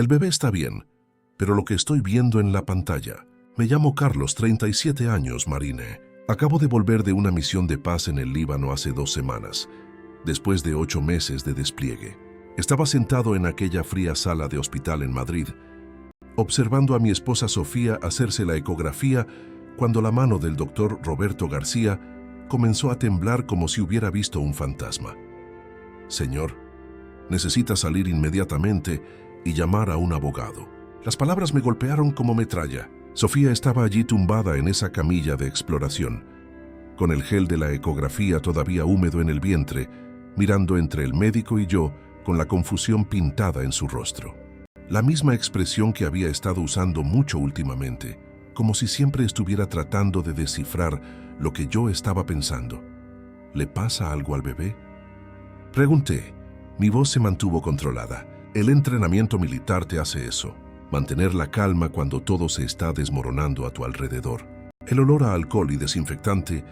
El bebé está bien, pero lo que estoy viendo en la pantalla. Me llamo Carlos, 37 años, Marine. Acabo de volver de una misión de paz en el Líbano hace 2 semanas, después de 8 meses de despliegue. Estaba sentado en aquella fría sala de hospital en Madrid, observando a mi esposa Sofía hacerse la ecografía, cuando la mano del doctor Roberto García comenzó a temblar como si hubiera visto un fantasma. Señor, necesita salir inmediatamente y llamar a un abogado. Las palabras me golpearon como metralla. Sofía estaba allí tumbada en esa camilla de exploración, con el gel de la ecografía todavía húmedo en el vientre, mirando entre el médico y yo con la confusión pintada en su rostro. La misma expresión que había estado usando mucho últimamente, como si siempre estuviera tratando de descifrar lo que yo estaba pensando. ¿Le pasa algo al bebé?, pregunté. Mi voz se mantuvo controlada. El entrenamiento militar te hace eso. Mantener la calma cuando todo se está desmoronando a tu alrededor. El olor a alcohol y desinfectante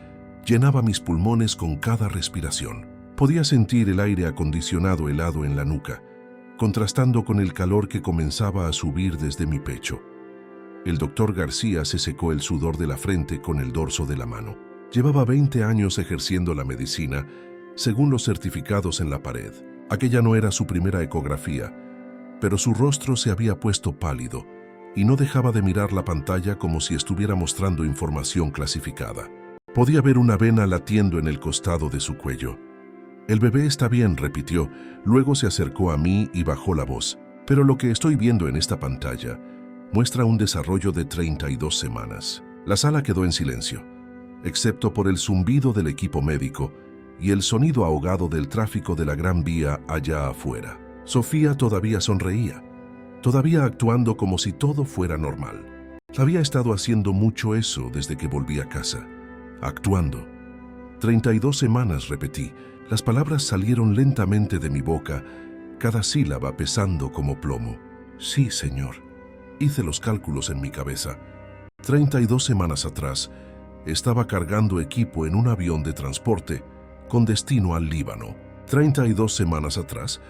llenaba mis pulmones con cada respiración. Podía sentir el aire acondicionado helado en la nuca, contrastando con el calor que comenzaba a subir desde mi pecho. El doctor García se secó el sudor de la frente con el dorso de la mano. Llevaba 20 años ejerciendo la medicina, según los certificados en la pared. Aquella no era su primera ecografía, pero su rostro se había puesto pálido y no dejaba de mirar la pantalla como si estuviera mostrando información clasificada. Podía ver una vena latiendo en el costado de su cuello. El bebé está bien, repitió. Luego se acercó a mí y bajó la voz. Pero lo que estoy viendo en esta pantalla muestra un desarrollo de 32 semanas. La sala quedó en silencio, excepto por el zumbido del equipo médico y el sonido ahogado del tráfico de la Gran Vía allá afuera. Sofía todavía sonreía, todavía actuando como si todo fuera normal. Había estado haciendo mucho eso desde que volví a casa. Actuando. 32 semanas, repetí. Las palabras salieron lentamente de mi boca, cada sílaba pesando como plomo. Sí, señor. Hice los cálculos en mi cabeza. 32 semanas atrás, estaba cargando equipo en un avión de transporte con destino al Líbano. 32 semanas atrás,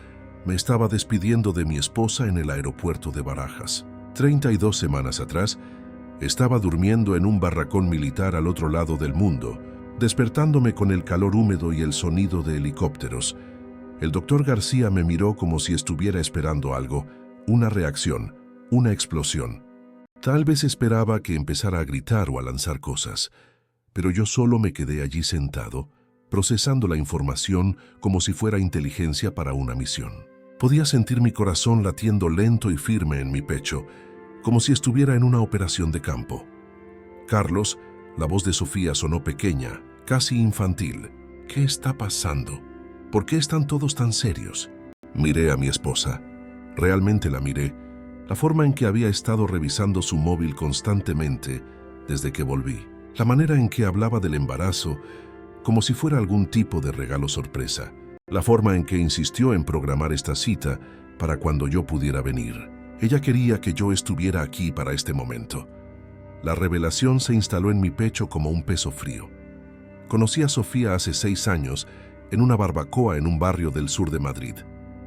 me estaba despidiendo de mi esposa en el aeropuerto de Barajas. 32 semanas atrás, estaba durmiendo en un barracón militar al otro lado del mundo, despertándome con el calor húmedo y el sonido de helicópteros. El doctor García me miró como si estuviera esperando algo, una reacción, una explosión. Tal vez esperaba que empezara a gritar o a lanzar cosas, pero yo solo me quedé allí sentado, procesando la información como si fuera inteligencia para una misión. Podía sentir mi corazón latiendo lento y firme en mi pecho, como si estuviera en una operación de campo. Carlos, la voz de Sofía sonó pequeña, casi infantil. ¿Qué está pasando? ¿Por qué están todos tan serios? Miré a mi esposa. Realmente la miré. La forma en que había estado revisando su móvil constantemente desde que volví. La manera en que hablaba del embarazo, como si fuera algún tipo de regalo sorpresa. La forma en que insistió en programar esta cita para cuando yo pudiera venir. Ella quería que yo estuviera aquí para este momento. La revelación se instaló en mi pecho como un peso frío. Conocí a Sofía hace 6 años en una barbacoa en un barrio del sur de Madrid.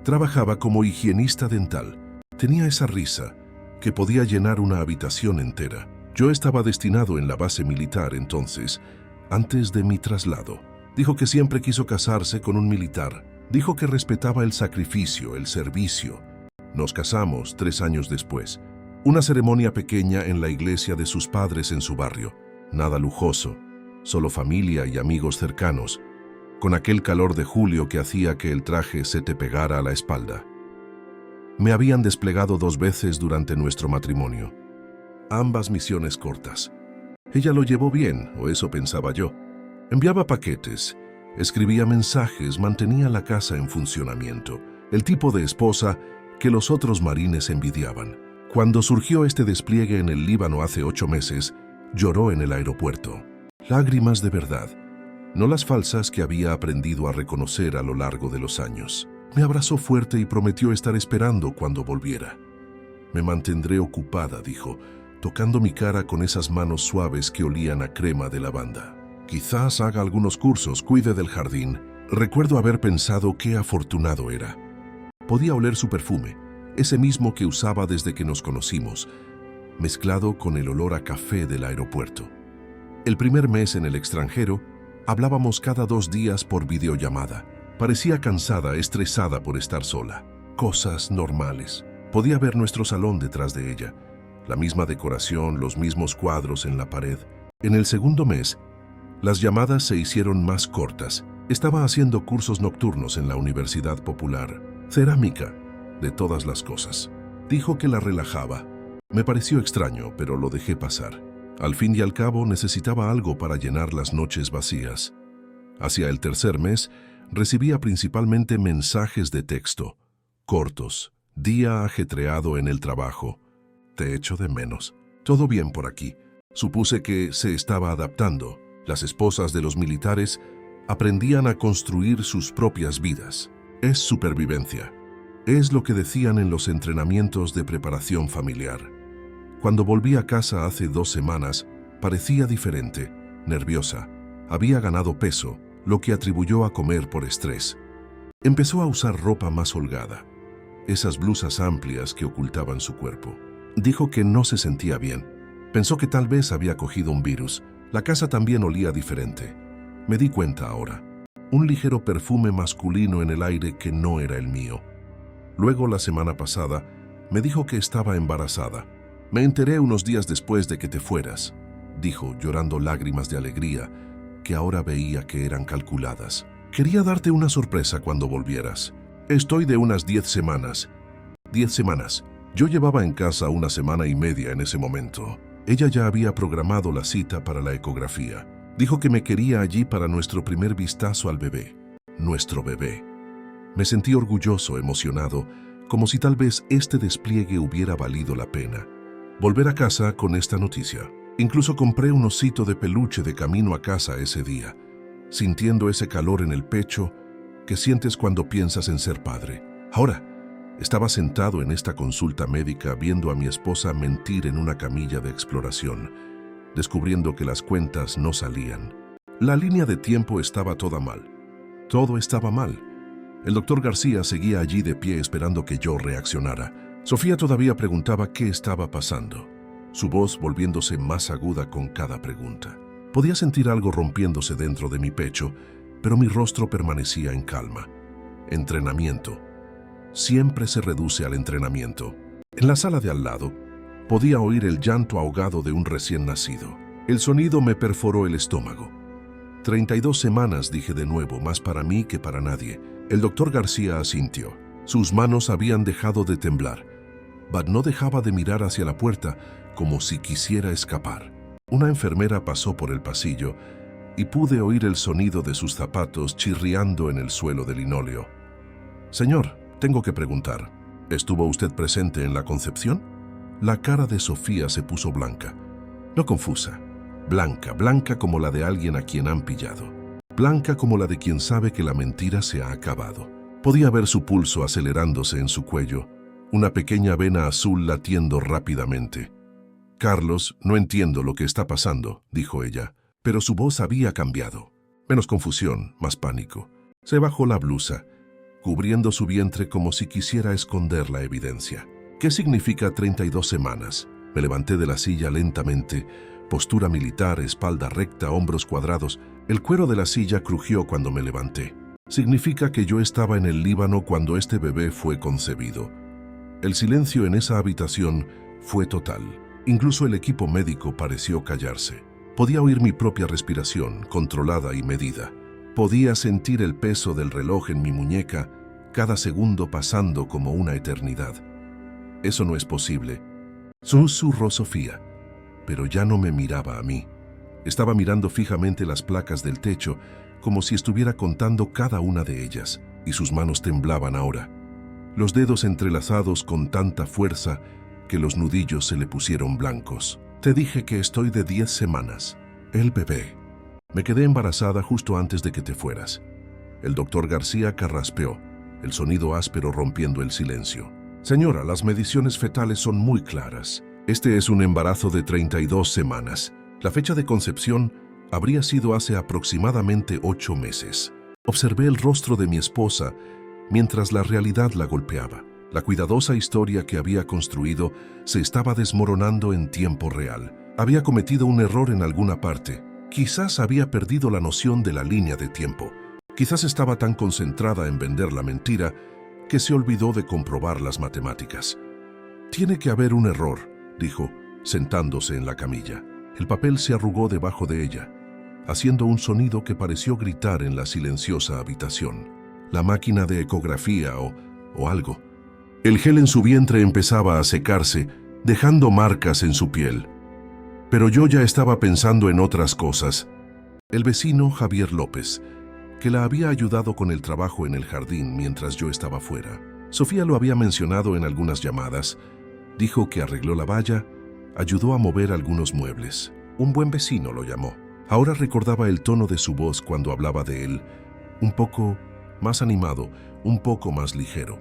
Trabajaba como higienista dental. Tenía esa risa que podía llenar una habitación entera. Yo estaba destinado en la base militar entonces, antes de mi traslado. Dijo que siempre quiso casarse con un militar. Dijo que respetaba el sacrificio, el servicio. Nos casamos 3 años después. Una ceremonia pequeña en la iglesia de sus padres en su barrio. Nada lujoso, solo familia y amigos cercanos, con aquel calor de julio que hacía que el traje se te pegara a la espalda. Me habían desplegado 2 veces durante nuestro matrimonio. Ambas misiones cortas. Ella lo llevó bien, o eso pensaba yo. Enviaba paquetes, escribía mensajes, mantenía la casa en funcionamiento. El tipo de esposa que los otros marines envidiaban. Cuando surgió este despliegue en el Líbano hace 8 meses, lloró en el aeropuerto. Lágrimas de verdad, no las falsas que había aprendido a reconocer a lo largo de los años. Me abrazó fuerte y prometió estar esperando cuando volviera. Me mantendré ocupada, dijo, tocando mi cara con esas manos suaves que olían a crema de lavanda. Quizás haga algunos cursos, cuide del jardín. Recuerdo haber pensado qué afortunado era. Podía oler su perfume, ese mismo que usaba desde que nos conocimos, mezclado con el olor a café del aeropuerto. El primer mes en el extranjero, hablábamos cada 2 días por videollamada. Parecía cansada, estresada por estar sola. Cosas normales. Podía ver nuestro salón detrás de ella. La misma decoración, los mismos cuadros en la pared. En el segundo mes, las llamadas se hicieron más cortas. Estaba haciendo cursos nocturnos en la Universidad Popular. Cerámica, de todas las cosas. Dijo que la relajaba. Me pareció extraño, pero lo dejé pasar. Al fin y al cabo, necesitaba algo para llenar las noches vacías. Hacia el tercer mes, recibía principalmente mensajes de texto, cortos, día ajetreado en el trabajo. Te echo de menos. Todo bien por aquí. Supuse que se estaba adaptando. Las esposas de los militares aprendían a construir sus propias vidas. Es supervivencia. Es lo que decían en los entrenamientos de preparación familiar. Cuando volví a casa hace 2 semanas, parecía diferente, nerviosa. Había ganado peso, lo que atribuyó a comer por estrés. Empezó a usar ropa más holgada, esas blusas amplias que ocultaban su cuerpo. Dijo que no se sentía bien. Pensó que tal vez había cogido un virus. La casa también olía diferente. Me di cuenta ahora. Un ligero perfume masculino en el aire que no era el mío. Luego, la semana pasada, me dijo que estaba embarazada. Me enteré unos días después de que te fueras, dijo, llorando lágrimas de alegría, que ahora veía que eran calculadas. Quería darte una sorpresa cuando volvieras. Estoy de unas 10 semanas. 10 semanas. Yo llevaba en casa 1 semana y media en ese momento. Ella ya había programado la cita para la ecografía. Dijo que me quería allí para nuestro primer vistazo al bebé. Nuestro bebé. Me sentí orgulloso, emocionado, como si tal vez este despliegue hubiera valido la pena. Volver a casa con esta noticia. Incluso compré un osito de peluche de camino a casa ese día, sintiendo ese calor en el pecho que sientes cuando piensas en ser padre. Ahora, estaba sentado en esta consulta médica viendo a mi esposa mentir en una camilla de exploración, descubriendo que las cuentas no salían. La línea de tiempo estaba toda mal. Todo estaba mal. El doctor García seguía allí de pie esperando que yo reaccionara. Sofía todavía preguntaba qué estaba pasando, su voz volviéndose más aguda con cada pregunta. Podía sentir algo rompiéndose dentro de mi pecho, pero mi rostro permanecía en calma. Entrenamiento. Siempre se reduce al entrenamiento. En la sala de al lado, podía oír el llanto ahogado de un recién nacido. El sonido me perforó el estómago. 32 semanas, dije de nuevo, más para mí que para nadie. El doctor García asintió. Sus manos habían dejado de temblar. Bud no dejaba de mirar hacia la puerta como si quisiera escapar. Una enfermera pasó por el pasillo y pude oír el sonido de sus zapatos chirriando en el suelo de linóleo. Señor, tengo que preguntar, ¿estuvo usted presente en la concepción? La cara de Sofía se puso blanca. No confusa. Blanca, blanca como la de alguien a quien han pillado. Blanca como la de quien sabe que la mentira se ha acabado. Podía ver su pulso acelerándose en su cuello, una pequeña vena azul latiendo rápidamente. Carlos, no entiendo lo que está pasando, dijo ella, pero su voz había cambiado. Menos confusión, más pánico. Se bajó la blusa, cubriendo su vientre como si quisiera esconder la evidencia. ¿Qué significa 32 semanas? Me levanté de la silla lentamente, postura militar, espalda recta, hombros cuadrados. El cuero de la silla crujió cuando me levanté. Significa que yo estaba en el Líbano cuando este bebé fue concebido. El silencio en esa habitación fue total. Incluso el equipo médico pareció callarse. Podía oír mi propia respiración, controlada y medida. Podía sentir el peso del reloj en mi muñeca, cada segundo pasando como una eternidad. Eso no es posible, susurró Sofía, pero ya no me miraba a mí. Estaba mirando fijamente las placas del techo, como si estuviera contando cada una de ellas, y sus manos temblaban ahora. Los dedos entrelazados con tanta fuerza que los nudillos se le pusieron blancos. Te dije que estoy de 10 semanas. El bebé. Me quedé embarazada justo antes de que te fueras. El doctor García carraspeó, el sonido áspero rompiendo el silencio. Señora, las mediciones fetales son muy claras. Este es un embarazo de 32 semanas. La fecha de concepción habría sido hace aproximadamente 8 meses. Observé el rostro de mi esposa mientras la realidad la golpeaba. La cuidadosa historia que había construido se estaba desmoronando en tiempo real. Había cometido un error en alguna parte. Quizás había perdido la noción de la línea de tiempo. Quizás estaba tan concentrada en vender la mentira que se olvidó de comprobar las matemáticas. «Tiene que haber un error», dijo, sentándose en la camilla. El papel se arrugó debajo de ella, haciendo un sonido que pareció gritar en la silenciosa habitación. La máquina de ecografía o algo. El gel en su vientre empezaba a secarse, dejando marcas en su piel. Pero yo ya estaba pensando en otras cosas. El vecino Javier López, que la había ayudado con el trabajo en el jardín mientras yo estaba fuera. Sofía lo había mencionado en algunas llamadas. Dijo que arregló la valla, ayudó a mover algunos muebles. Un buen vecino lo llamó. Ahora recordaba el tono de su voz cuando hablaba de él, un poco más animado, un poco más ligero.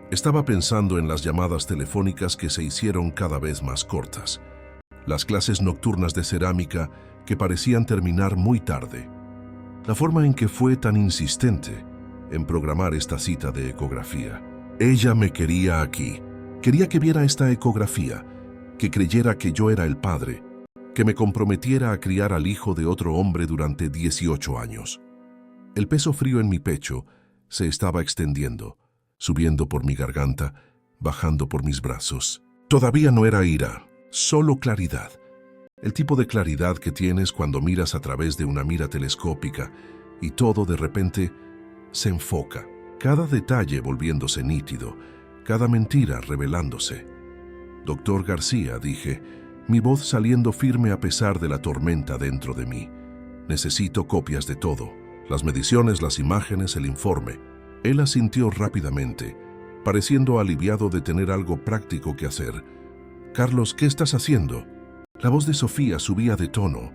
Estaba pensando en las llamadas telefónicas que se hicieron cada vez más cortas, las clases nocturnas de cerámica que parecían terminar muy tarde, la forma en que fue tan insistente en programar esta cita de ecografía. Ella me quería aquí. Quería que viera esta ecografía, que creyera que yo era el padre, que me comprometiera a criar al hijo de otro hombre durante 18 años. El peso frío en mi pecho se estaba extendiendo, subiendo por mi garganta, bajando por mis brazos. Todavía no era ira, solo claridad. El tipo de claridad que tienes cuando miras a través de una mira telescópica y todo de repente se enfoca, cada detalle volviéndose nítido, cada mentira revelándose. «Doctor García», dije, mi voz saliendo firme a pesar de la tormenta dentro de mí. «Necesito copias de todo, las mediciones, las imágenes, el informe». Él asintió rápidamente, pareciendo aliviado de tener algo práctico que hacer. «Carlos, ¿qué estás haciendo?» La voz de Sofía subía de tono,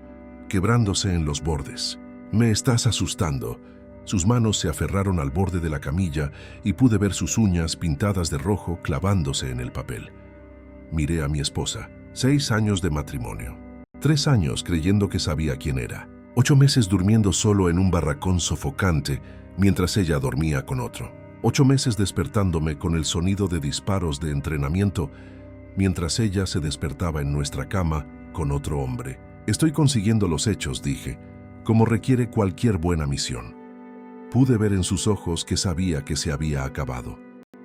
quebrándose en los bordes. «Me estás asustando». Sus manos se aferraron al borde de la camilla y pude ver sus uñas pintadas de rojo clavándose en el papel. Miré a mi esposa. 6 años de matrimonio. 3 años creyendo que sabía quién era. 8 meses durmiendo solo en un barracón sofocante mientras ella dormía con otro. 8 meses despertándome con el sonido de disparos de entrenamiento mientras ella se despertaba en nuestra cama con otro hombre. «Estoy consiguiendo los hechos», dije, como requiere cualquier buena misión. Pude ver en sus ojos que sabía que se había acabado.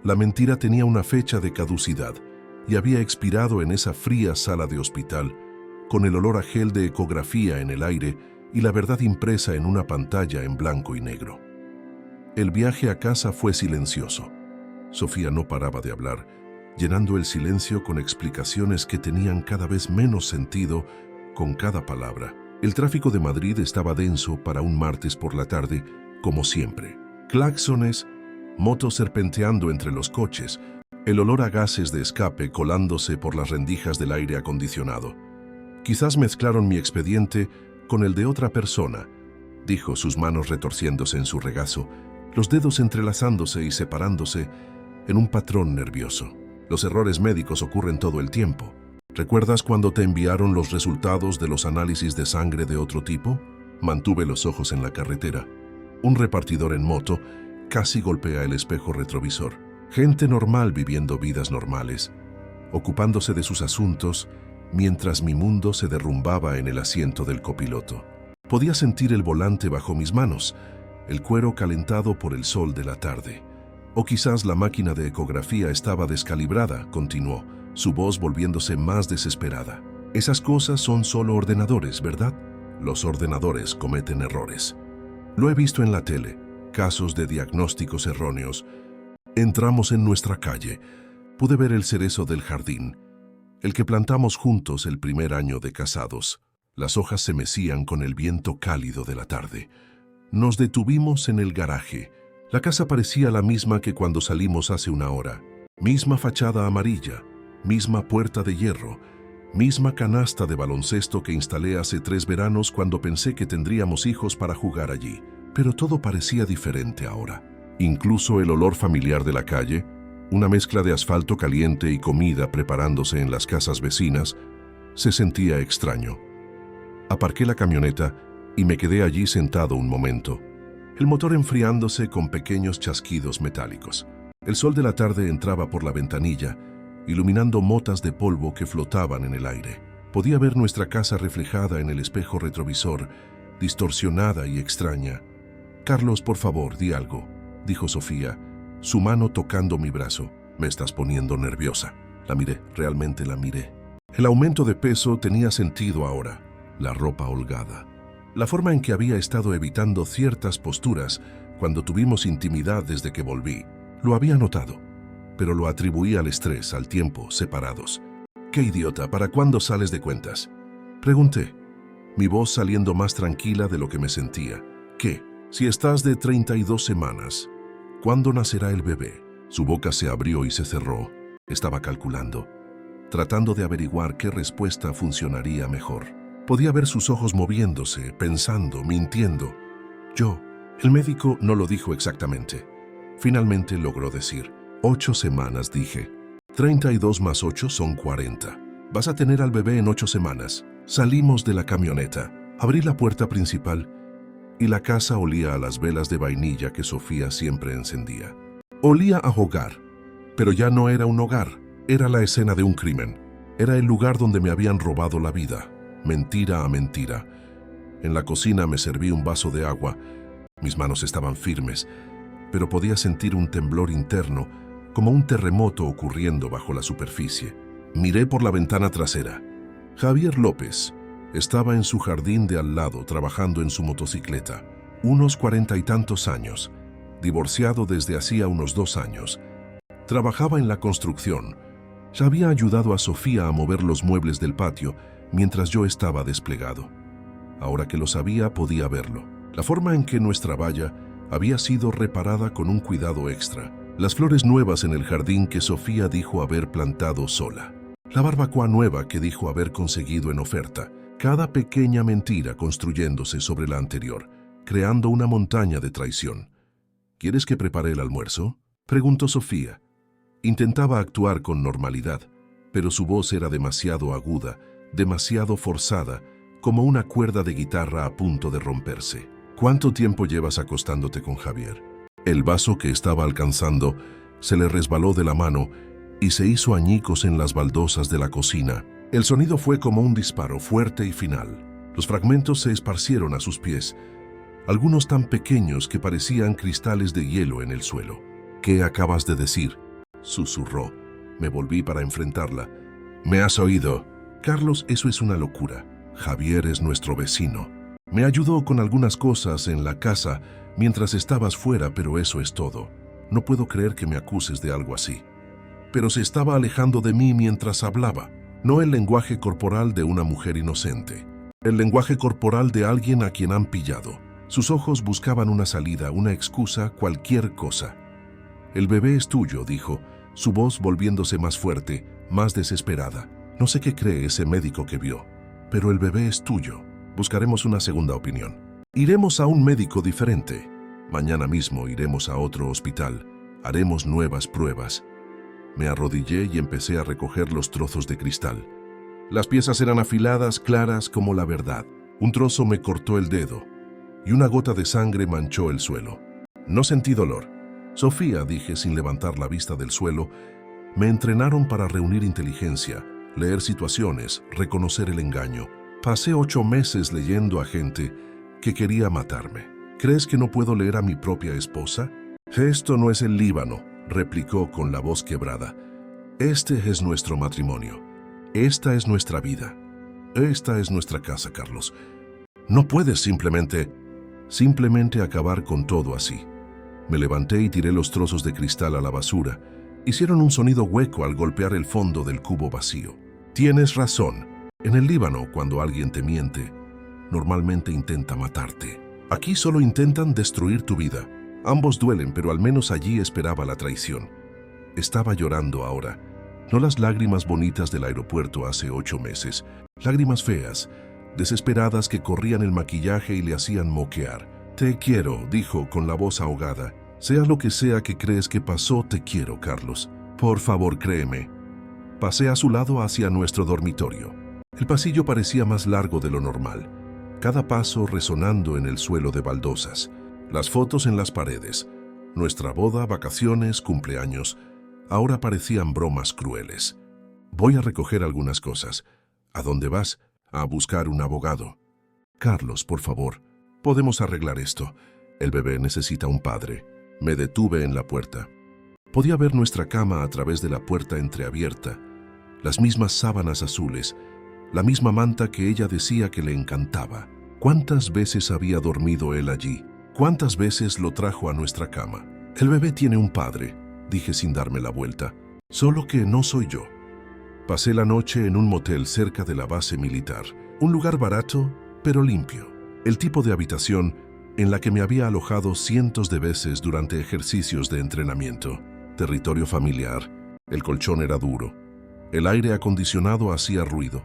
La mentira tenía una fecha de caducidad y había expirado en esa fría sala de hospital, con el olor a gel de ecografía en el aire y la verdad impresa en una pantalla en blanco y negro. El viaje a casa fue silencioso. Sofía no paraba de hablar, llenando el silencio con explicaciones que tenían cada vez menos sentido con cada palabra. El tráfico de Madrid estaba denso para un martes por la tarde, como siempre. Claxones, motos serpenteando entre los coches, el olor a gases de escape colándose por las rendijas del aire acondicionado. «Quizás mezclaron mi expediente con el de otra persona», dijo, sus manos retorciéndose en su regazo, los dedos entrelazándose y separándose en un patrón nervioso. «Los errores médicos ocurren todo el tiempo. ¿Recuerdas cuando te enviaron los resultados de los análisis de sangre de otro tipo?» Mantuve los ojos en la carretera. Un repartidor en moto casi golpea el espejo retrovisor. Gente normal viviendo vidas normales, ocupándose de sus asuntos, mientras mi mundo se derrumbaba en el asiento del copiloto. Podía sentir el volante bajo mis manos, el cuero calentado por el sol de la tarde. «O quizás la máquina de ecografía estaba descalibrada», continuó, su voz volviéndose más desesperada. «Esas cosas son solo ordenadores, ¿verdad? Los ordenadores cometen errores. Lo he visto en la tele, casos de diagnósticos erróneos. Entramos en nuestra calle. Pude ver el cerezo del jardín, el que plantamos juntos el primer año de casados. Las hojas se mecían con el viento cálido de la tarde. Nos detuvimos en el garaje. La casa parecía la misma que cuando salimos hace una hora. Misma fachada amarilla, misma puerta de hierro, misma canasta de baloncesto que instalé hace 3 veranos cuando pensé que tendríamos hijos para jugar allí. Pero todo parecía diferente ahora. Incluso el olor familiar de la calle, una mezcla de asfalto caliente y comida preparándose en las casas vecinas, se sentía extraño. Aparqué la camioneta y me quedé allí sentado un momento, el motor enfriándose con pequeños chasquidos metálicos. El sol de la tarde entraba por la ventanilla, iluminando motas de polvo que flotaban en el aire. Podía ver nuestra casa reflejada en el espejo retrovisor, distorsionada y extraña. «Carlos, por favor, di algo», dijo Sofía, su mano tocando mi brazo. «Me estás poniendo nerviosa». La miré, realmente la miré. El aumento de peso tenía sentido ahora, la ropa holgada. La forma en que había estado evitando ciertas posturas cuando tuvimos intimidad desde que volví, lo había notado, pero lo atribuía al estrés, al tiempo, separados. «¡Qué idiota! ¿Para cuándo sales de cuentas?», pregunté, mi voz saliendo más tranquila de lo que me sentía. «¿Qué? Si estás de 32 semanas, ¿cuándo nacerá el bebé?». Su boca se abrió y se cerró. Estaba calculando, tratando de averiguar qué respuesta funcionaría mejor. Podía ver sus ojos moviéndose, pensando, mintiendo. El médico no lo dijo exactamente. Finalmente logró decir, 8 semanas, dije. 32 más 8 son 40. Vas a tener al bebé en 8 semanas. Salimos de la camioneta. Abrí la puerta principal y la casa olía a las velas de vainilla que Sofía siempre encendía. Olía a hogar, pero ya no era un hogar. Era la escena de un crimen. Era el lugar donde me habían robado la vida. Mentira a mentira. En la cocina me serví un vaso de agua. Mis manos estaban firmes, pero podía sentir un temblor interno, como un terremoto ocurriendo bajo la superficie. Miré por la ventana trasera. Javier López estaba en su jardín de al lado trabajando en su motocicleta. Unos 40 y tantos años, divorciado desde hacía unos 2 años. Trabajaba en la construcción. Ya había ayudado a Sofía a mover los muebles del patio mientras yo estaba desplegado. Ahora que lo sabía, podía verlo. La forma en que nuestra valla había sido reparada con un cuidado extra. Las flores nuevas en el jardín que Sofía dijo haber plantado sola. La barbacoa nueva que dijo haber conseguido en oferta. Cada pequeña mentira construyéndose sobre la anterior, creando una montaña de traición. «¿Quieres que prepare el almuerzo?», preguntó Sofía. Intentaba actuar con normalidad, pero su voz era demasiado aguda, demasiado forzada, como una cuerda de guitarra a punto de romperse. «¿Cuánto tiempo llevas acostándote con Javier?». El vaso que estaba alcanzando se le resbaló de la mano y se hizo añicos en las baldosas de la cocina. El sonido fue como un disparo fuerte y final. Los fragmentos se esparcieron a sus pies, algunos tan pequeños que parecían cristales de hielo en el suelo. «¿Qué acabas de decir?», susurró. Me volví para enfrentarla. «¿Me has oído?». «Carlos, eso es una locura. Javier es nuestro vecino. Me ayudó con algunas cosas en la casa mientras estabas fuera, pero eso es todo. No puedo creer que me acuses de algo así». Pero se estaba alejando de mí mientras hablaba. No el lenguaje corporal de una mujer inocente. El lenguaje corporal de alguien a quien han pillado. Sus ojos buscaban una salida, una excusa, cualquier cosa. «El bebé es tuyo», dijo, su voz volviéndose más fuerte, más desesperada. «No sé qué cree ese médico que vio, pero el bebé es tuyo. Buscaremos una segunda opinión. Iremos a un médico diferente. Mañana mismo iremos a otro hospital. Haremos nuevas pruebas». Me arrodillé y empecé a recoger los trozos de cristal. Las piezas eran afiladas, claras como la verdad. Un trozo me cortó el dedo y una gota de sangre manchó el suelo. No sentí dolor. «Sofía», dije sin levantar la vista del suelo, «me entrenaron para reunir inteligencia, leer situaciones, reconocer el engaño. Pasé 8 meses leyendo a gente que quería matarme. ¿Crees que no puedo leer a mi propia esposa?». «Esto no es el Líbano», replicó con la voz quebrada. «Este es nuestro matrimonio. Esta es nuestra vida. Esta es nuestra casa, Carlos. No puedes simplemente acabar con todo así». Me levanté y tiré los trozos de cristal a la basura. Hicieron un sonido hueco al golpear el fondo del cubo vacío. «Tienes razón. En el Líbano, cuando alguien te miente, normalmente intenta matarte. Aquí solo intentan destruir tu vida. Ambos duelen, pero al menos allí esperaba la traición». Estaba llorando ahora. No las lágrimas bonitas del aeropuerto hace 8 meses. Lágrimas feas, desesperadas que corrían el maquillaje y le hacían moquear. «Te quiero», dijo con la voz ahogada. «Sea lo que sea que crees que pasó, te quiero, Carlos. Por favor, créeme». Pasé a su lado hacia nuestro dormitorio. El pasillo parecía más largo de lo normal, cada paso resonando en el suelo de baldosas. Las fotos en las paredes, Nuestra boda, vacaciones, cumpleaños, ahora parecían bromas crueles. Voy a recoger algunas cosas. ¿A dónde vas? A buscar un abogado. Carlos, por favor, podemos arreglar esto. El bebé necesita un padre. Me detuve en la puerta. Podía ver nuestra cama a través de la puerta entreabierta, las mismas sábanas azules, la misma manta que ella decía que le encantaba. ¿Cuántas veces había dormido él allí? ¿Cuántas veces lo trajo a nuestra cama? El bebé tiene un padre, dije sin darme la vuelta, solo que no soy yo. Pasé la noche en un motel cerca de la base militar, un lugar barato, pero limpio. El tipo de habitación en la que me había alojado cientos de veces durante ejercicios de entrenamiento. Territorio familiar, el colchón era duro, el aire acondicionado hacía ruido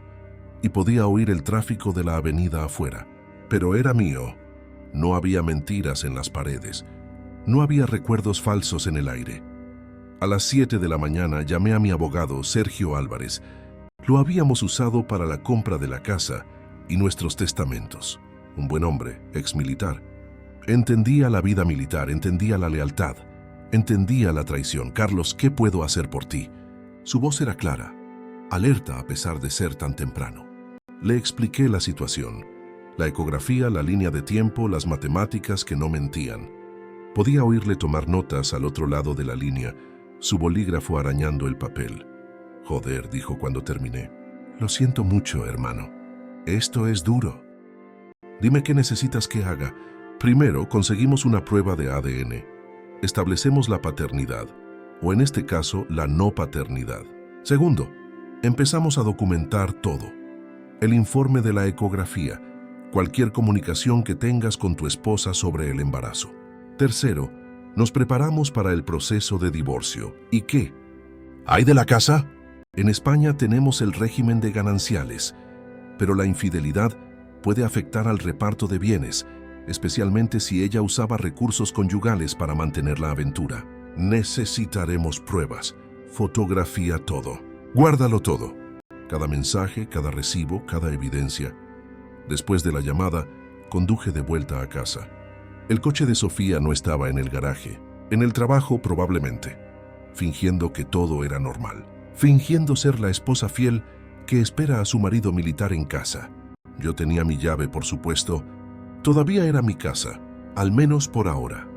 y podía oír el tráfico de la avenida afuera. Pero era mío. No había mentiras en las paredes. No había recuerdos falsos en el aire. A las 7 de la mañana llamé a mi abogado, Sergio Álvarez. Lo habíamos usado para la compra de la casa y nuestros testamentos. Un buen hombre, exmilitar. Entendía la vida militar, entendía la lealtad, entendía la traición. Carlos, ¿qué puedo hacer por ti? Su voz era clara, alerta a pesar de ser tan temprano. Le expliqué la situación. La ecografía, la línea de tiempo, las matemáticas que no mentían. Podía oírle tomar notas al otro lado de la línea, su bolígrafo arañando el papel. Joder, dijo cuando terminé. Lo siento mucho, hermano. Esto es duro. Dime qué necesitas que haga. Primero, conseguimos una prueba de ADN. Establecemos la paternidad, o en este caso, la no paternidad. Segundo, empezamos a documentar todo. El informe de la ecografía, cualquier comunicación que tengas con tu esposa sobre el embarazo. Tercero, nos preparamos para el proceso de divorcio. ¿Y qué? ¿Hay de la casa? En España tenemos el régimen de gananciales, pero la infidelidad puede afectar al reparto de bienes, especialmente si ella usaba recursos conyugales para mantener la aventura. Necesitaremos pruebas, fotografía, todo. Guárdalo todo. Cada mensaje, cada recibo, cada evidencia. Después de la llamada, conduje de vuelta a casa. El coche de Sofía no estaba en el garaje, en el trabajo probablemente, fingiendo que todo era normal, fingiendo ser la esposa fiel que espera a su marido militar en casa. Yo tenía mi llave, por supuesto. Todavía era mi casa, al menos por ahora.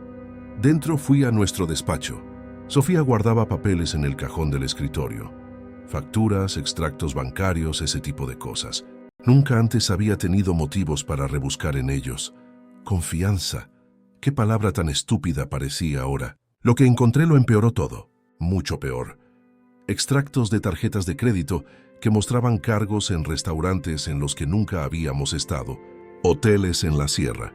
Dentro fui a nuestro despacho. Sofía guardaba papeles en el cajón del escritorio. Facturas, extractos bancarios, ese tipo de cosas. Nunca antes había tenido motivos para rebuscar en ellos. Confianza. Qué palabra tan estúpida parecía ahora. Lo que encontré lo empeoró todo. Mucho peor. Extractos de tarjetas de crédito que mostraban cargos en restaurantes en los que nunca habíamos estado. Hoteles en la sierra.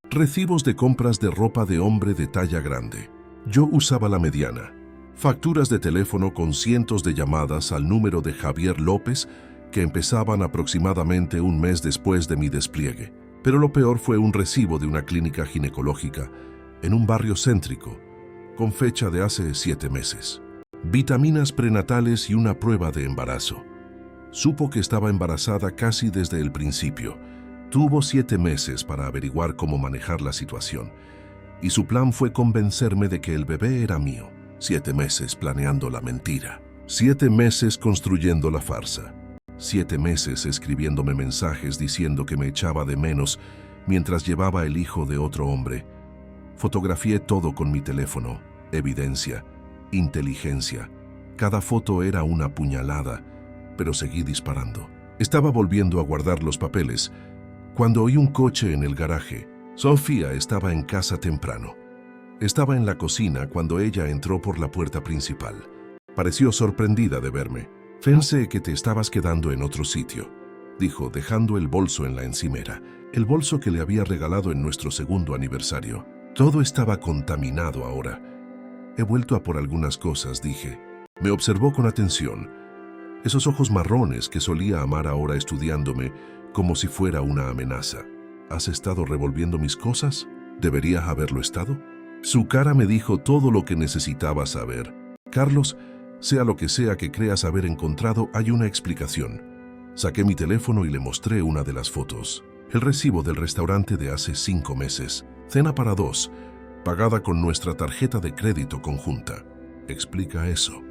Recibos de compras de ropa de hombre de talla grande. Yo usaba la mediana. Facturas de teléfono con cientos de llamadas al número de Javier López que empezaban aproximadamente un mes después de mi despliegue. Pero lo peor fue un recibo de una clínica ginecológica en un barrio céntrico, con fecha de hace 7 meses. Vitaminas prenatales y una prueba de embarazo. Supo que estaba embarazada casi desde el principio. Tuvo 7 meses para averiguar cómo manejar la situación, y su plan fue convencerme de que el bebé era mío. 7 meses planeando la mentira. 7 meses construyendo la farsa. 7 meses escribiéndome mensajes diciendo que me echaba de menos mientras llevaba el hijo de otro hombre. Fotografié todo con mi teléfono. Evidencia, inteligencia. Cada foto era una puñalada, pero seguí disparando. Estaba volviendo a guardar los papeles cuando oí un coche en el garaje. Sofía estaba en casa temprano. Estaba en la cocina cuando ella entró por la puerta principal. Pareció sorprendida de verme. Pensé que te estabas quedando en otro sitio, dijo, dejando el bolso en la encimera, el bolso que le había regalado en nuestro segundo aniversario. Todo estaba contaminado ahora. He vuelto a por algunas cosas, dije. Me observó con atención. Esos ojos marrones que solía amar ahora estudiándome como si fuera una amenaza. ¿Has estado revolviendo mis cosas? ¿Deberías haberlo estado? Su cara me dijo todo lo que necesitaba saber. Carlos, sea lo que sea que creas haber encontrado, hay una explicación. Saqué mi teléfono y le mostré una de las fotos. El recibo del restaurante de hace 5 meses. Cena para 2. pagada con nuestra tarjeta de crédito conjunta. Explica eso.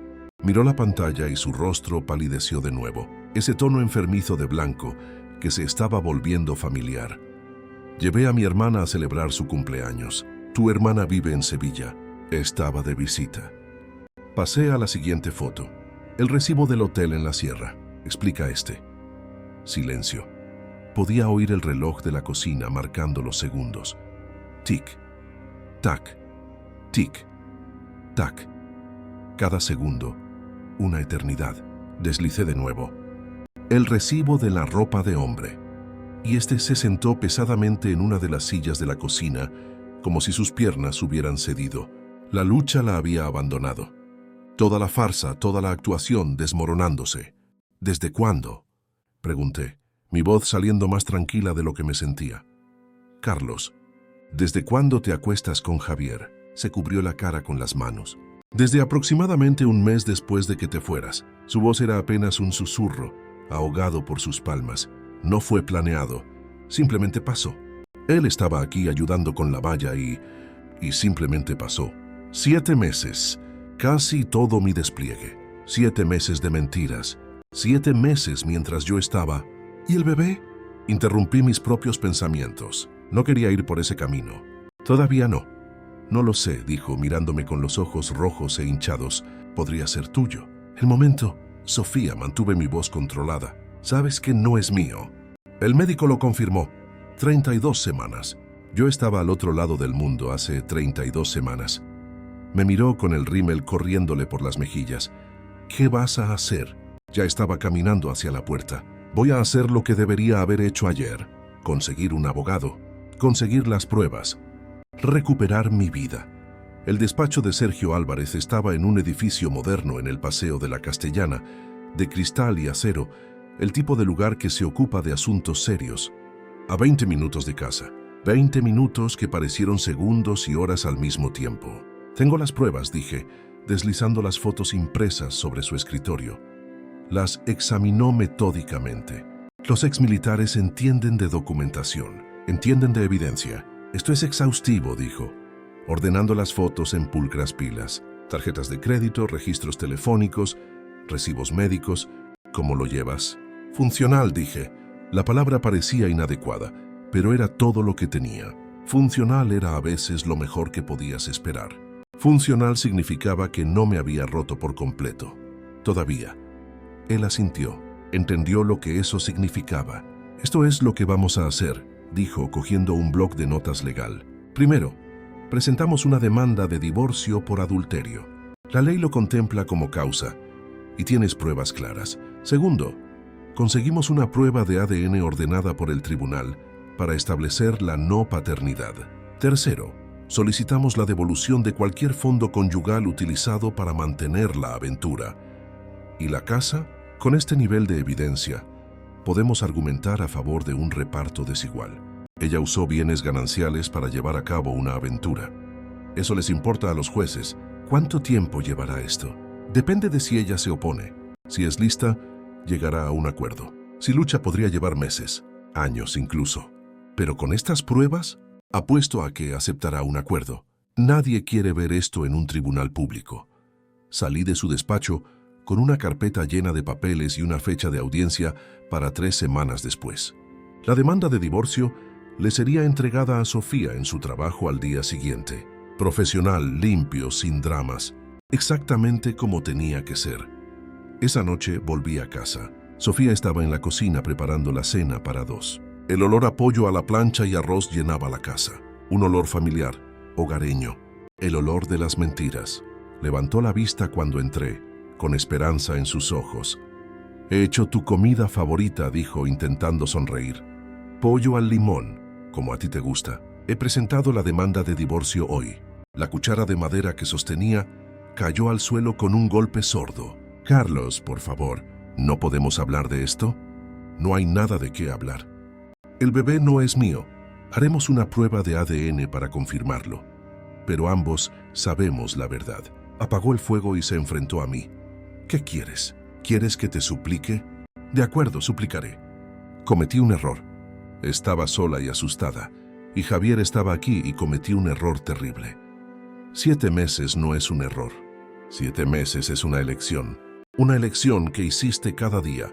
Miró la pantalla y su rostro palideció de nuevo. Ese tono enfermizo de blanco que se estaba volviendo familiar. Llevé a mi hermana a celebrar su cumpleaños. Tu hermana vive en Sevilla. Estaba de visita. Pasé a la siguiente foto. El recibo del hotel en la sierra. Explica este. Silencio. Podía oír el reloj de la cocina marcando los segundos. Tic, tac, tic, tac. Cada segundo, una eternidad. Deslicé de nuevo. El recibo de la ropa de hombre. Y este se sentó pesadamente en una de las sillas de la cocina, como si sus piernas hubieran cedido. La lucha la había abandonado. Toda la farsa, toda la actuación desmoronándose. ¿Desde cuándo?, pregunté, mi voz saliendo más tranquila de lo que me sentía. Carlos, ¿desde cuándo te acuestas con Javier? Se cubrió la cara con las manos. Desde aproximadamente un mes después de que te fueras. Su voz era apenas un susurro, ahogado por sus palmas. No fue planeado, simplemente pasó. Él estaba aquí ayudando con la valla y simplemente pasó. 7 meses, casi todo mi despliegue. 7 meses de mentiras. 7 meses mientras yo estaba... ¿Y el bebé? Interrumpí mis propios pensamientos. No quería ir por ese camino. Todavía no. No lo sé, dijo, mirándome con los ojos rojos e hinchados. Podría ser tuyo. El momento, Sofía, mantuve mi voz controlada. Sabes que no es mío. El médico lo confirmó. 32 semanas. Yo estaba al otro lado del mundo hace 32 semanas. Me miró con el rímel corriéndole por las mejillas. ¿Qué vas a hacer? Ya estaba caminando hacia la puerta. Voy a hacer lo que debería haber hecho ayer. Conseguir un abogado. Conseguir las pruebas. Recuperar mi vida. El despacho de Sergio Álvarez estaba en un edificio moderno en el Paseo de la Castellana, de cristal y acero, el tipo de lugar que se ocupa de asuntos serios. A 20 minutos de casa. 20 minutos que parecieron segundos y horas al mismo tiempo. Tengo las pruebas, dije, deslizando las fotos impresas sobre su escritorio. Las examinó metódicamente. Los exmilitares entienden de documentación, entienden de evidencia. Esto es exhaustivo, dijo, ordenando las fotos en pulcras pilas. Tarjetas de crédito, registros telefónicos, recibos médicos. ¿Cómo lo llevas? Funcional, dije. La palabra parecía inadecuada, pero era todo lo que tenía. Funcional era a veces lo mejor que podías esperar. Funcional significaba que no me había roto por completo. Todavía. Él asintió. Entendió lo que eso significaba. Esto es lo que vamos a hacer, dijo, cogiendo un bloc de notas legal. Primero, presentamos una demanda de divorcio por adulterio. La ley lo contempla como causa y tienes pruebas claras. Segundo, conseguimos una prueba de ADN ordenada por el tribunal para establecer la no paternidad. Tercero, solicitamos la devolución de cualquier fondo conyugal utilizado para mantener la aventura. ¿Y la casa? Con este nivel de evidencia, podemos argumentar a favor de un reparto desigual. Ella usó bienes gananciales para llevar a cabo una aventura. Eso les importa a los jueces. ¿Cuánto tiempo llevará esto? Depende de si ella se opone. Si es lista, llegará a un acuerdo. Si lucha, podría llevar meses, años incluso. Pero con estas pruebas, apuesto a que aceptará un acuerdo. Nadie quiere ver esto en un tribunal público. Salí de su despacho con una carpeta llena de papeles y una fecha de audiencia para 3 semanas después. La demanda de divorcio le sería entregada a Sofía en su trabajo al día siguiente. Profesional, limpio, sin dramas, exactamente como tenía que ser. Esa noche volví a casa. Sofía estaba en la cocina preparando la cena para 2. El olor a pollo a la plancha y arroz llenaba la casa. Un olor familiar, hogareño. El olor de las mentiras. Levantó la vista cuando entré, con esperanza en sus ojos. He hecho tu comida favorita, dijo, intentando sonreír. Pollo al limón, como a ti te gusta. He presentado la demanda de divorcio hoy. La cuchara de madera que sostenía cayó al suelo con un golpe sordo. Carlos, por favor, ¿no podemos hablar de esto? No hay nada de qué hablar. El bebé no es mío. Haremos una prueba de ADN para confirmarlo. Pero ambos sabemos la verdad. Apagó el fuego y se enfrentó a mí. ¿Qué quieres? ¿Quieres que te suplique? De acuerdo, suplicaré. Cometí un error. Estaba sola y asustada, y Javier estaba aquí y cometí un error terrible. 7 meses no es un error. 7 meses es una elección. Una elección que hiciste cada día.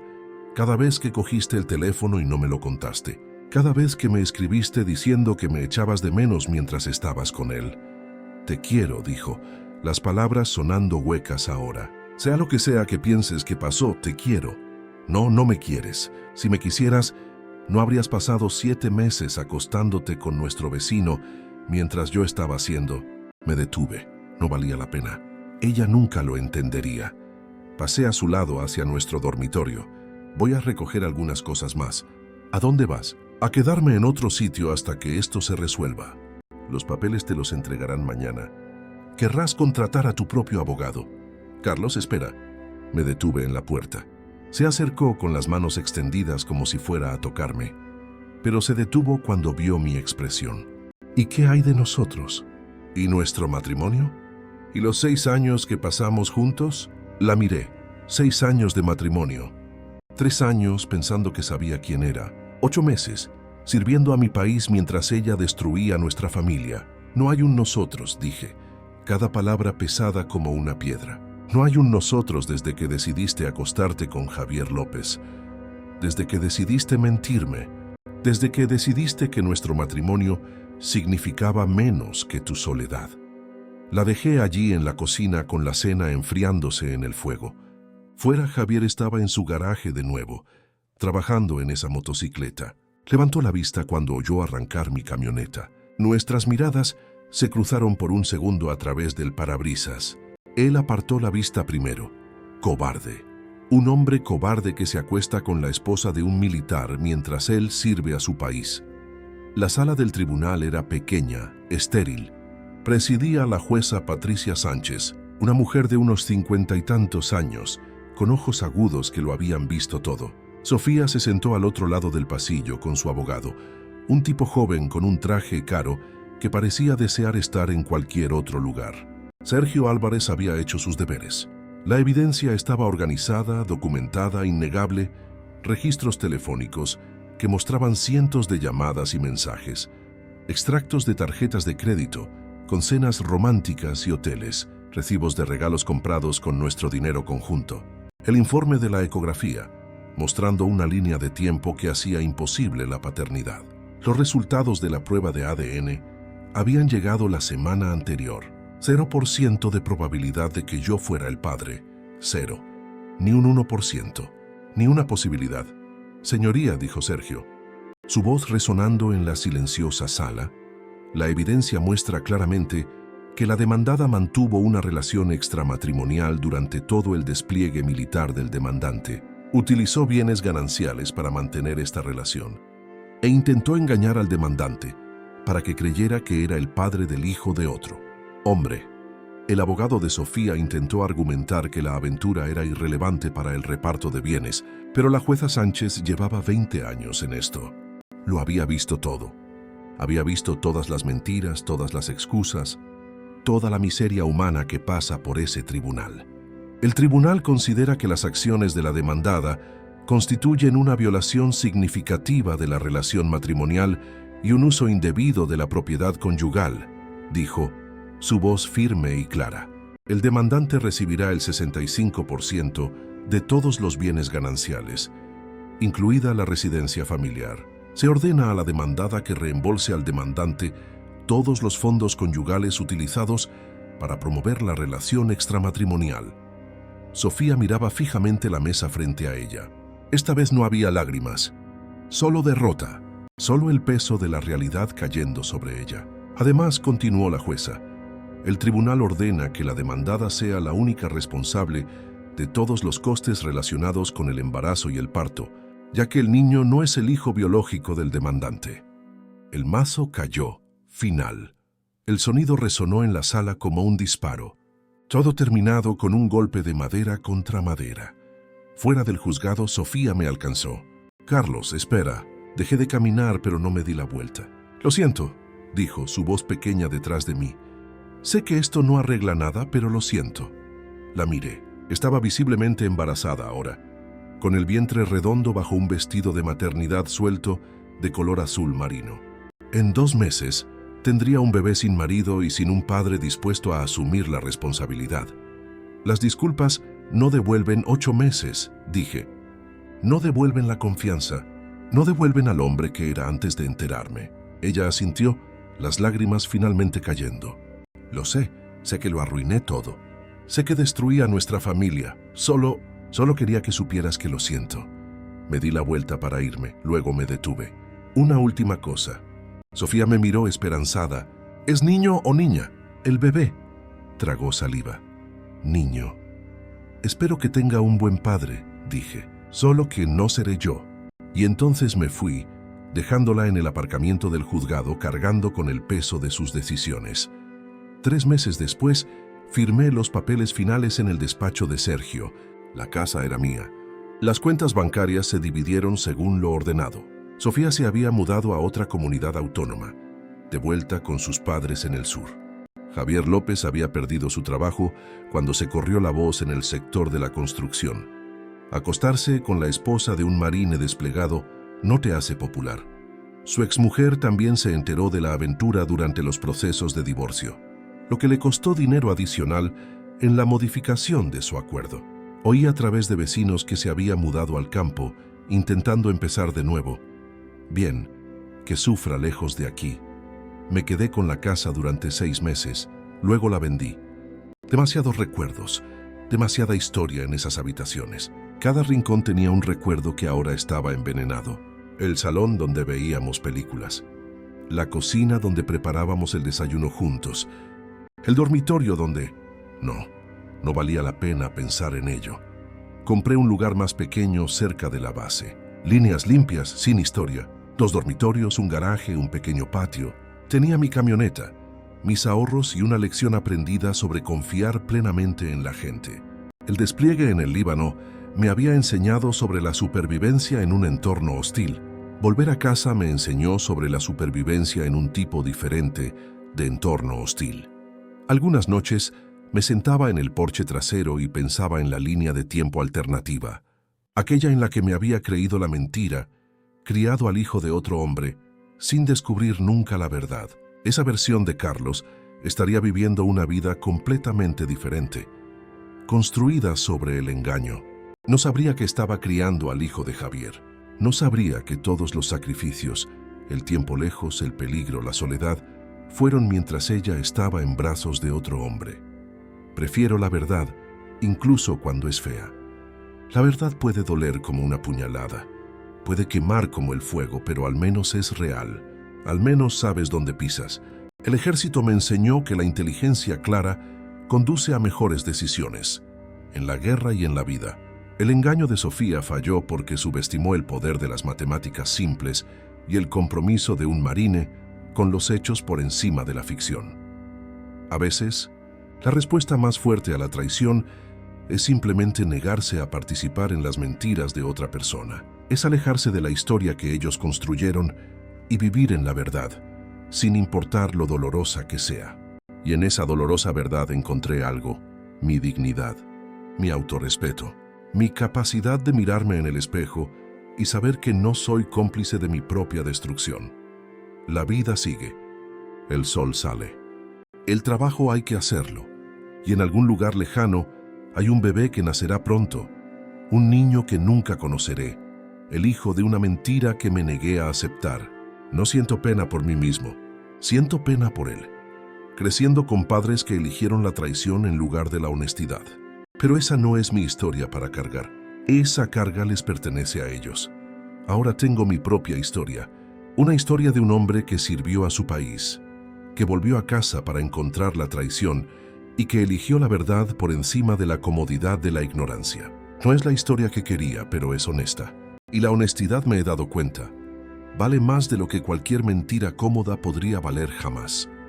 Cada vez que cogiste el teléfono y no me lo contaste. Cada vez que me escribiste diciendo que me echabas de menos mientras estabas con él. Te quiero, dijo, las palabras sonando huecas ahora. Sea lo que sea que pienses que pasó, te quiero. No, no me quieres. Si me quisieras, no habrías pasado 7 meses acostándote con nuestro vecino mientras yo estaba haciendo. Me detuve. No valía la pena. Ella nunca lo entendería. Pasé a su lado hacia nuestro dormitorio. Voy a recoger algunas cosas más. ¿A dónde vas? A quedarme en otro sitio hasta que esto se resuelva. Los papeles te los entregarán mañana. Querrás contratar a tu propio abogado. Carlos, espera. Me detuve en la puerta. Se acercó con las manos extendidas como si fuera a tocarme, pero se detuvo cuando vio mi expresión. ¿Y qué hay de nosotros? ¿Y nuestro matrimonio? ¿Y los 6 años que pasamos juntos? La miré. 6 años de matrimonio. 3 años pensando que sabía quién era. 8 meses, sirviendo a mi país mientras ella destruía nuestra familia. No hay un nosotros, dije, cada palabra pesada como una piedra. No hay un nosotros desde que decidiste acostarte con Javier López, desde que decidiste mentirme, desde que decidiste que nuestro matrimonio significaba menos que tu soledad. La dejé allí en la cocina con la cena enfriándose en el fuego. Fuera, Javier estaba en su garaje de nuevo, trabajando en esa motocicleta. Levantó la vista cuando oyó arrancar mi camioneta. Nuestras miradas se cruzaron por un segundo a través del parabrisas. Él apartó la vista primero. Cobarde. Un hombre cobarde que se acuesta con la esposa de un militar mientras él sirve a su país. La sala del tribunal era pequeña, estéril. Presidía la jueza Patricia Sánchez, una mujer de unos 50 y tantos años, con ojos agudos que lo habían visto todo. Sofía se sentó al otro lado del pasillo con su abogado, un tipo joven con un traje caro que parecía desear estar en cualquier otro lugar. Sergio Álvarez había hecho sus deberes. La evidencia estaba organizada, documentada, innegable, registros telefónicos que mostraban cientos de llamadas y mensajes, extractos de tarjetas de crédito, con cenas románticas y hoteles, recibos de regalos comprados con nuestro dinero conjunto. El informe de la ecografía, mostrando una línea de tiempo que hacía imposible la paternidad. Los resultados de la prueba de ADN habían llegado la semana anterior. 0% de probabilidad de que yo fuera el padre. 0. Ni un 1%. Ni una posibilidad. Señoría, dijo Sergio, su voz resonando en la silenciosa sala, la evidencia muestra claramente que la demandada mantuvo una relación extramatrimonial durante todo el despliegue militar del demandante. Utilizó bienes gananciales para mantener esta relación e intentó engañar al demandante para que creyera que era el padre del hijo de otro hombre. El abogado de Sofía intentó argumentar que la aventura era irrelevante para el reparto de bienes, pero la jueza Sánchez llevaba 20 años en esto. Lo había visto todo. Había visto todas las mentiras, todas las excusas, toda la miseria humana que pasa por ese tribunal. El tribunal considera que las acciones de la demandada constituyen una violación significativa de la relación matrimonial y un uso indebido de la propiedad conyugal, dijo, su voz firme y clara. El demandante recibirá el 65% de todos los bienes gananciales, incluida la residencia familiar. Se ordena a la demandada que reembolse al demandante todos los fondos conyugales utilizados para promover la relación extramatrimonial. Sofía miraba fijamente la mesa frente a ella. Esta vez no había lágrimas, solo derrota, solo el peso de la realidad cayendo sobre ella. Además, continuó la jueza, el tribunal ordena que la demandada sea la única responsable de todos los costes relacionados con el embarazo y el parto, ya que el niño no es el hijo biológico del demandante. El mazo cayó, final. El sonido resonó en la sala como un disparo, todo terminado con un golpe de madera contra madera. Fuera del juzgado, Sofía me alcanzó. Carlos, espera. Dejé de caminar, pero no me di la vuelta. Lo siento, dijo, su voz pequeña detrás de mí. Sé que esto no arregla nada, pero lo siento. La miré. Estaba visiblemente embarazada ahora, con el vientre redondo bajo un vestido de maternidad suelto de color azul marino. En 2 meses, Tendría un bebé sin marido y sin un padre dispuesto a asumir la responsabilidad. Las disculpas no devuelven 8 meses, dije. No devuelven la confianza. No devuelven al hombre que era antes de enterarme. Ella asintió, las lágrimas finalmente cayendo. Lo sé que lo arruiné todo. Sé que destruí a nuestra familia. Solo quería que supieras que lo siento. Me di la vuelta para irme, luego me detuve. Una última cosa. Sofía me miró esperanzada. ¿Es niño o niña? El bebé. Tragó saliva. Niño. Espero que tenga un buen padre, dije. Solo que no seré yo. Y entonces me fui, dejándola en el aparcamiento del juzgado cargando con el peso de sus decisiones. 3 meses después, firmé los papeles finales en el despacho de Sergio. La casa era mía. Las cuentas bancarias se dividieron según lo ordenado. Sofía se había mudado a otra comunidad autónoma, de vuelta con sus padres en el sur. Javier López había perdido su trabajo cuando se corrió la voz en el sector de la construcción. Acostarse con la esposa de un marine desplegado no te hace popular. Su exmujer también se enteró de la aventura durante los procesos de divorcio, lo que le costó dinero adicional en la modificación de su acuerdo. Oí a través de vecinos que se había mudado al campo, intentando empezar de nuevo. Bien, que sufra lejos de aquí. Me quedé con la casa durante 6 meses, luego la vendí. Demasiados recuerdos, demasiada historia en esas habitaciones. Cada rincón tenía un recuerdo que ahora estaba envenenado. El salón donde veíamos películas. La cocina donde preparábamos el desayuno juntos. El dormitorio donde... No valía la pena pensar en ello. Compré un lugar más pequeño cerca de la base. Líneas limpias, sin historia. 2 dormitorios, un garaje, un pequeño patio. Tenía mi camioneta, mis ahorros y una lección aprendida sobre confiar plenamente en la gente. El despliegue en el Líbano me había enseñado sobre la supervivencia en un entorno hostil. Volver a casa me enseñó sobre la supervivencia en un tipo diferente de entorno hostil. Algunas noches me sentaba en el porche trasero y pensaba en la línea de tiempo alternativa, aquella en la que me había creído la mentira, criado al hijo de otro hombre, sin descubrir nunca la verdad. Esa versión de Carlos estaría viviendo una vida completamente diferente, construida sobre el engaño. No sabría que estaba criando al hijo de Javier. No sabría que todos los sacrificios, el tiempo lejos, el peligro, la soledad, fueron mientras ella estaba en brazos de otro hombre. Prefiero la verdad, incluso cuando es fea. La verdad puede doler como una puñalada. Puede quemar como el fuego, pero al menos es real. Al menos sabes dónde pisas. El ejército me enseñó que la inteligencia clara conduce a mejores decisiones, en la guerra y en la vida. El engaño de Sofía falló porque subestimó el poder de las matemáticas simples y el compromiso de un marine con los hechos por encima de la ficción. A veces, la respuesta más fuerte a la traición es simplemente negarse a participar en las mentiras de otra persona. Es alejarse de la historia que ellos construyeron y vivir en la verdad, sin importar lo dolorosa que sea. Y en esa dolorosa verdad encontré algo: mi dignidad, mi autorrespeto, mi capacidad de mirarme en el espejo y saber que no soy cómplice de mi propia destrucción. La vida sigue, el sol sale. El trabajo hay que hacerlo, y en algún lugar lejano hay un bebé que nacerá pronto, un niño que nunca conoceré, el hijo de una mentira que me negué a aceptar. No siento pena por mí mismo, siento pena por él, creciendo con padres que eligieron la traición en lugar de la honestidad. Pero esa no es mi historia para cargar. Esa carga les pertenece a ellos. Ahora tengo mi propia historia, una historia de un hombre que sirvió a su país, que volvió a casa para encontrar la traición y que eligió la verdad por encima de la comodidad de la ignorancia. No es la historia que quería, pero es honesta. Y la honestidad, me he dado cuenta, vale más de lo que cualquier mentira cómoda podría valer jamás.